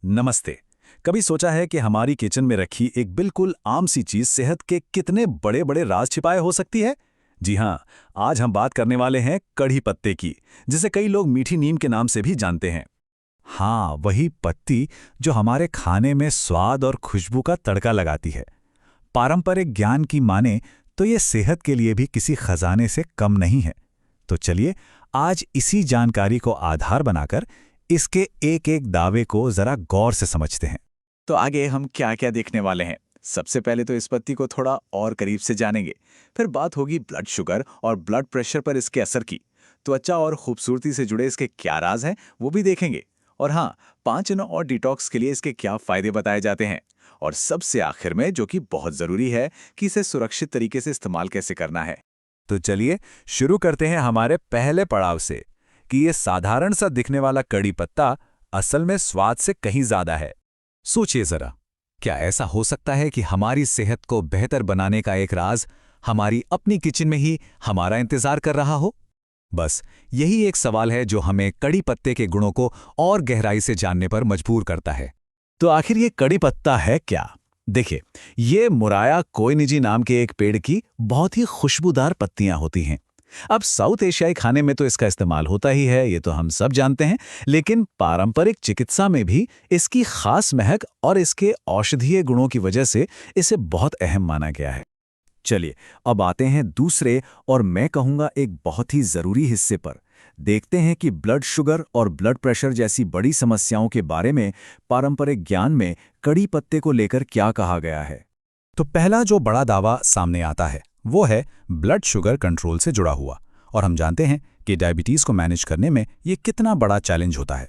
नमस्ते। कभी सोचा है कि हमारी किचन में रखी एक बिल्कुल आम सी चीज सेहत के कितने बड़े बड़े राज छिपाए हो सकती है? जी हाँ, आज हम बात करने वाले हैं कड़ी पत्ते की, जिसे कई लोग मीठी नीम के नाम से भी जानते हैं। हाँ, वही पत्ती जो हमारे खाने में स्वाद और खुशबू का तड़का लगाती है। पारंपरिक ज्ञान की माने तो ये सेहत के लिए भी किसी खजाने से कम नहीं है। तो चलिए, आज इसी जानकारी को आधार बनाकर इसके एक एक दावे को जरा गौर से समझते हैं। तो आगे हम क्या क्या देखने वाले हैं। सबसे पहले तो इस पत्ती को थोड़ा और करीब से जानेंगे। फिर बात होगी ब्लड शुगर और ब्लड प्रेशर पर इसके असर की। त्वचा और खूबसूरती से जुड़े इसके क्या राज हैं वो भी देखेंगे। और हाँ, पाचन और डिटॉक्स के लिए इसके क्या फायदे बताए जाते हैं। और सबसे आखिर में, जो कि बहुत जरूरी है, कि इसे सुरक्षित तरीके से इस्तेमाल कैसे करना है। तो चलिए शुरू करते हैं हमारे पहले पड़ाव से कि ये साधारण सा दिखने वाला कड़ी पत्ता असल में स्वाद से कहीं ज्यादा है। सोचिए जरा, क्या ऐसा हो सकता है कि हमारी सेहत को बेहतर बनाने का एक राज हमारी अपनी किचन में ही हमारा इंतजार कर रहा हो? बस यही एक सवाल है जो हमें कड़ी पत्ते के गुणों को और गहराई से जानने पर मजबूर करता है। तो आखिर ये कड़ी पत्ता है क्या? देखिए, ये मुराया कोयनिजी नाम के एक पेड़ की बहुत ही खुशबूदार पत्तियां होती हैं। अब साउथ एशियाई खाने में तो इसका इस्तेमाल होता ही है, ये तो हम सब जानते हैं, लेकिन पारंपरिक चिकित्सा में भी इसकी खास महक और इसके औषधीय गुणों की वजह से इसे बहुत अहम माना गया है। चलिए, अब आते हैं दूसरे और मैं कहूँगा एक बहुत ही ज़रूरी हिस्से पर। देखते हैं कि ब्लड शुगर और ब्लड प्रेशर जैसी बड़ी समस्याओं के बारे में पारंपरिक ज्ञान में कड़ी पत्ते को लेकर क्या कहा गया है। तो पहला जो बड़ा दावा सामने आता है वो है ब्लड शुगर कंट्रोल से जुड़ा हुआ, और हम जानते हैं कि डायबिटीज को मैनेज करने में ये कितना बड़ा चैलेंज होता है।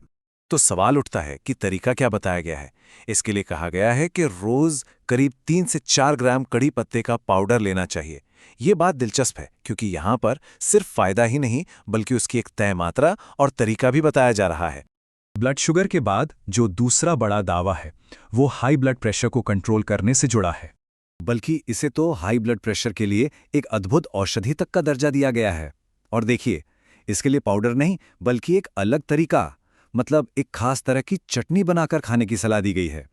तो सवाल उठता है कि तरीका क्या बताया गया है। इसके लिए कहा गया है कि रोज करीब 3 से 4 ग्राम कड़ी पत्ते का पाउडर लेना चाहिए। ये बात दिलचस्प है क्योंकि यहाँ पर सिर्फ फायदा ही नहीं बल्कि उसकी एक तय मात्रा और तरीका भी बताया जा रहा है। ब्लड शुगर के बाद जो दूसरा बड़ा दावा है वो हाई ब्लड प्रेशर को कंट्रोल करने से जुड़ा है, बल्कि इसे तो हाई ब्लड प्रेशर के लिए एक अद्भुत औषधि तक का दर्जा दिया गया है। और देखिए, इसके लिए पाउडर नहीं बल्कि एक अलग तरीका, मतलब एक खास तरह की चटनी बनाकर खाने की सलाह दी गई है।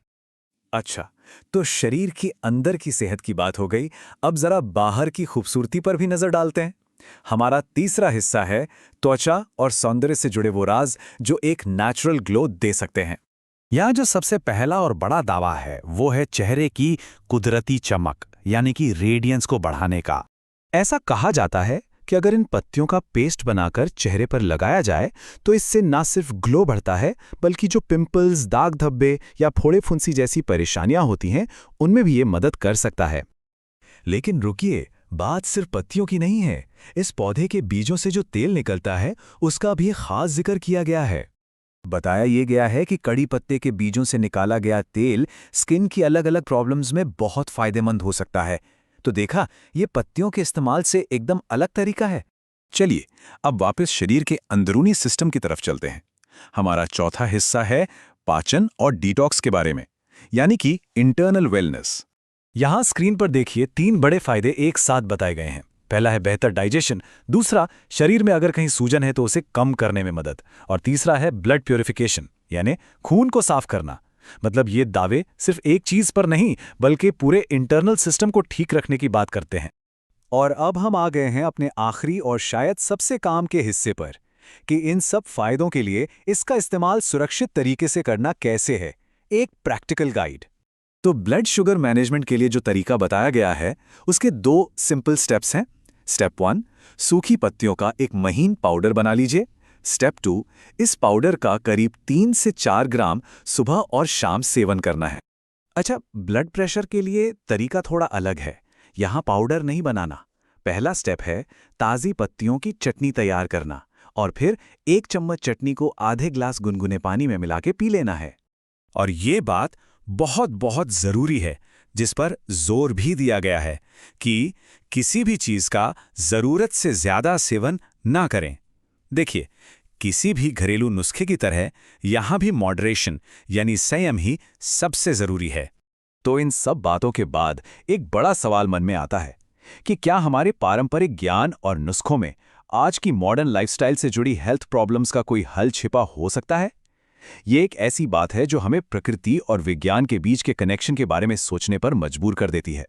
अच्छा, तो शरीर की अंदर की सेहत की बात हो गई, अब जरा बाहर की खूबसूरती पर भी नजर डालते हैं। हमारा तीसरा हिस्सा है त्वचा और सौंदर्य से जुड़े वो राज जो एक नेचुरल ग्लो दे सकते हैं। यहाँ जो सबसे पहला और बड़ा दावा है वो है चेहरे की कुदरती चमक, यानी कि रेडियंस को बढ़ाने का। ऐसा कहा जाता है कि अगर इन पत्तियों का पेस्ट बनाकर चेहरे पर लगाया जाए तो इससे ना सिर्फ ग्लो बढ़ता है बल्कि जो पिंपल्स, दाग धब्बे या फोड़े फुंसी जैसी परेशानियां होती हैं उनमें भी ये मदद कर सकता है। लेकिन रुकिए, बात सिर्फ पत्तियों की नहीं है। इस पौधे के बीजों से जो तेल निकलता है उसका भी खास जिक्र किया गया है। बताया ये गया है कि कड़ी पत्ते के बीजों से निकाला गया तेल स्किन की अलग अलग प्रॉब्लम्स में बहुत फायदेमंद हो सकता है। तो देखा, ये पत्तियों के इस्तेमाल से एकदम अलग तरीका है। चलिए, अब वापस शरीर के अंदरूनी सिस्टम की तरफ चलते हैं। हमारा चौथा हिस्सा है पाचन और डिटॉक्स के बारे में, यानी कि इंटरनल वेलनेस। यहां स्क्रीन पर देखिए, 3 बड़े फायदे एक साथ बताए गए हैं। पहला है बेहतर डाइजेशन, दूसरा शरीर में अगर कहीं सूजन है तो उसे कम करने में मदद, और तीसरा है ब्लड प्यूरिफिकेशन, यानी खून को साफ करना। मतलब ये दावे सिर्फ एक चीज पर नहीं बल्कि पूरे इंटरनल सिस्टम को ठीक रखने की बात करते हैं। और अब हम आ गए हैं अपने आखिरी और शायद सबसे काम के हिस्से पर, कि इन सब फायदों के लिए इसका इस्तेमाल सुरक्षित तरीके से करना कैसे है। एक प्रैक्टिकल गाइड। तो ब्लड शुगर मैनेजमेंट के लिए जो तरीका बताया गया है उसके 2 सिंपल स्टेप्स हैं। स्टेप 1, सूखी पत्तियों का एक महीन पाउडर बना लीजिए। स्टेप 2, इस पाउडर का करीब 3 से 4 ग्राम सुबह और शाम सेवन करना है। अच्छा, ब्लड प्रेशर के लिए तरीका थोड़ा अलग है। यहाँ पाउडर नहीं बनाना। पहला स्टेप है ताज़ी पत्तियों की चटनी तैयार करना, और फिर 1 चम्मच चटनी को आधे ग्लास गुनगुने पानी में मिला के पी लेना है। और ये बात बहुत बहुत ज़रूरी है, जिस पर जोर भी दिया गया है कि किसी भी चीज़ का ज़रूरत से ज़्यादा सेवन ना करें। देखिए, किसी भी घरेलू नुस्खे की तरह यहाँ भी मॉडरेशन यानी संयम ही सबसे ज़रूरी है। तो इन सब बातों के बाद एक बड़ा सवाल मन में आता है कि क्या हमारे पारंपरिक ज्ञान और नुस्खों में आज की मॉडर्न लाइफस्टाइल से जुड़ी हेल्थ प्रॉब्लम्स का कोई हल छिपा हो सकता है? ये एक ऐसी बात है जो हमें प्रकृति और विज्ञान के बीच के कनेक्शन के बारे में सोचने पर मजबूर कर देती है।